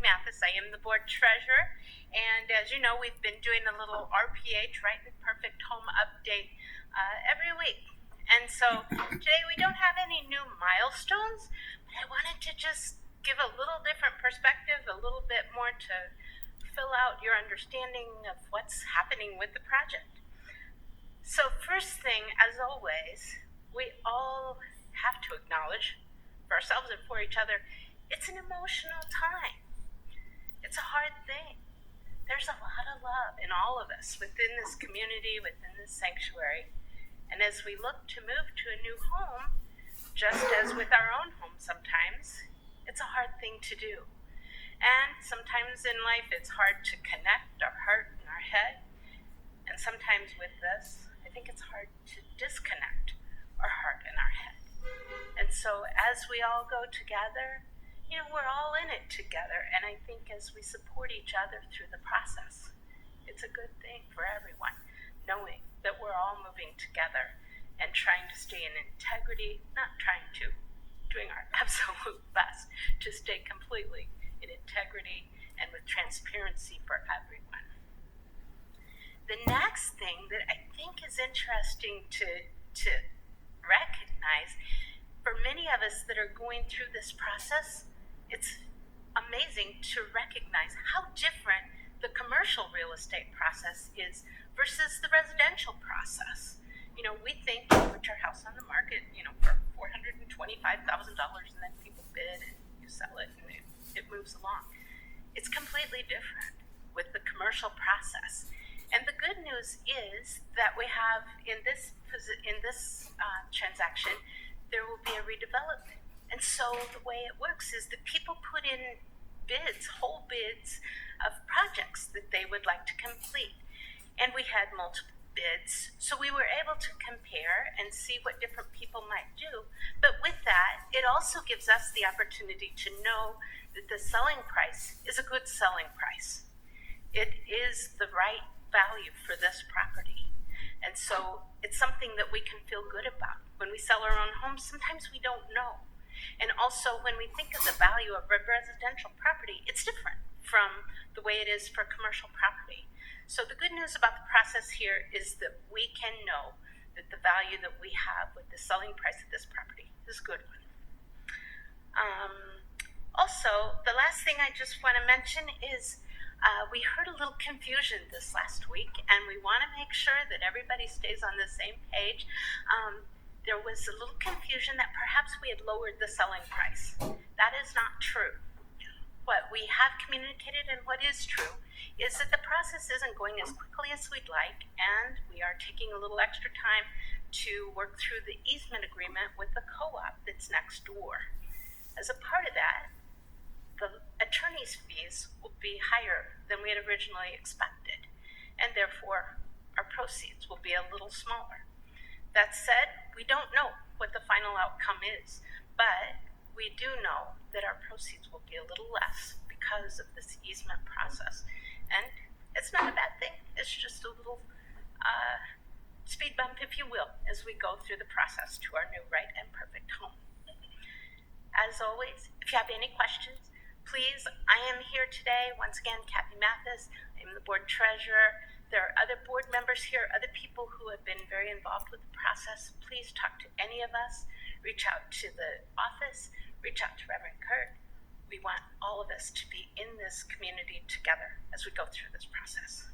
Matthis. I am the board treasurer, and as you know, we've been doing a little RPH, Right and Perfect Home update every week. And so today we don't have any new milestones, but I wanted to just give a little different perspective, a little bit more to fill out your understanding of what's happening with the project. So first thing, as always, we all have to acknowledge for ourselves and for each other, it's an emotional time. It's a hard thing. There's a lot of love in all of us within this community, within this sanctuary. And as we look to move to a new home, just as with our own home sometimes, it's a hard thing to do. And sometimes in life it's hard to connect our heart and our head. And sometimes with this, I think it's hard to disconnect our heart and our head. And so as we all go together, we're all in it together. And I think as we support each other through the process, it's a good thing for everyone, knowing that we're all moving together and trying to stay in integrity, doing our absolute best to stay completely in integrity and with transparency for everyone. The next thing that I think is interesting to recognize, for many of us that are going through this process, it's amazing to recognize how different the commercial real estate process is versus the residential process. We think you put your house on the market, for $425,000, and then people bid and you sell it and it moves along. It's completely different with the commercial process. And the good news is that we have in this transaction, there will be a redevelopment. And so the way it works is that people put in whole bids of projects that they would like to complete. And we had multiple bids, so we were able to compare and see what different people might do. But with that, it also gives us the opportunity to know that the selling price is a good selling price. It is the right value for this property. And so it's something that we can feel good about. When we sell our own homes, sometimes we don't know. And also when we think of the value of a residential property, it's different from the way it is for commercial property. So the good news about the process here is that we can know that the value that we have with the selling price of this property is a good one. Also, the last thing I just want to mention is we heard a little confusion this last week, and we want to make sure that everybody stays on the same page. There was a little confusion that perhaps we had lowered the selling price. That is not true. What we have communicated and what is true is that the process isn't going as quickly as we'd like, and we are taking a little extra time to work through the easement agreement with the co-op that's next door. As a part of that, the attorney's fees will be higher than we had originally expected, and therefore our proceeds will be a little smaller. That said, we don't know what the final outcome is, but we do know that our proceeds will be a little less because of this easement process. And it's not a bad thing. It's just a little speed bump, if you will, as we go through the process to our new right and perfect home. As always, if you have any questions, please, I am here today. Once again, Cathy Matthis. I'm the board treasurer. There are other board members here, other people who have been very involved with the process. Please talk to any of us. Reach out to the office. Reach out to Reverend Kurt. We want all of us to be in this community together as we go through this process.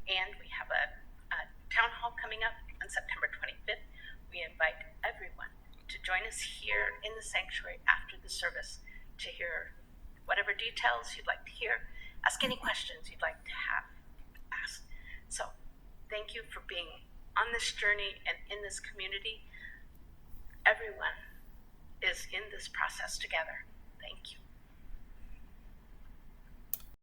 And we have a town hall coming up on September 25th. We invite everyone to join us here in the sanctuary after the service to hear whatever details you'd like to hear. Ask any questions you'd like to have asked. So thank you for being on this journey and in this community. Everyone is in this process together. Thank you.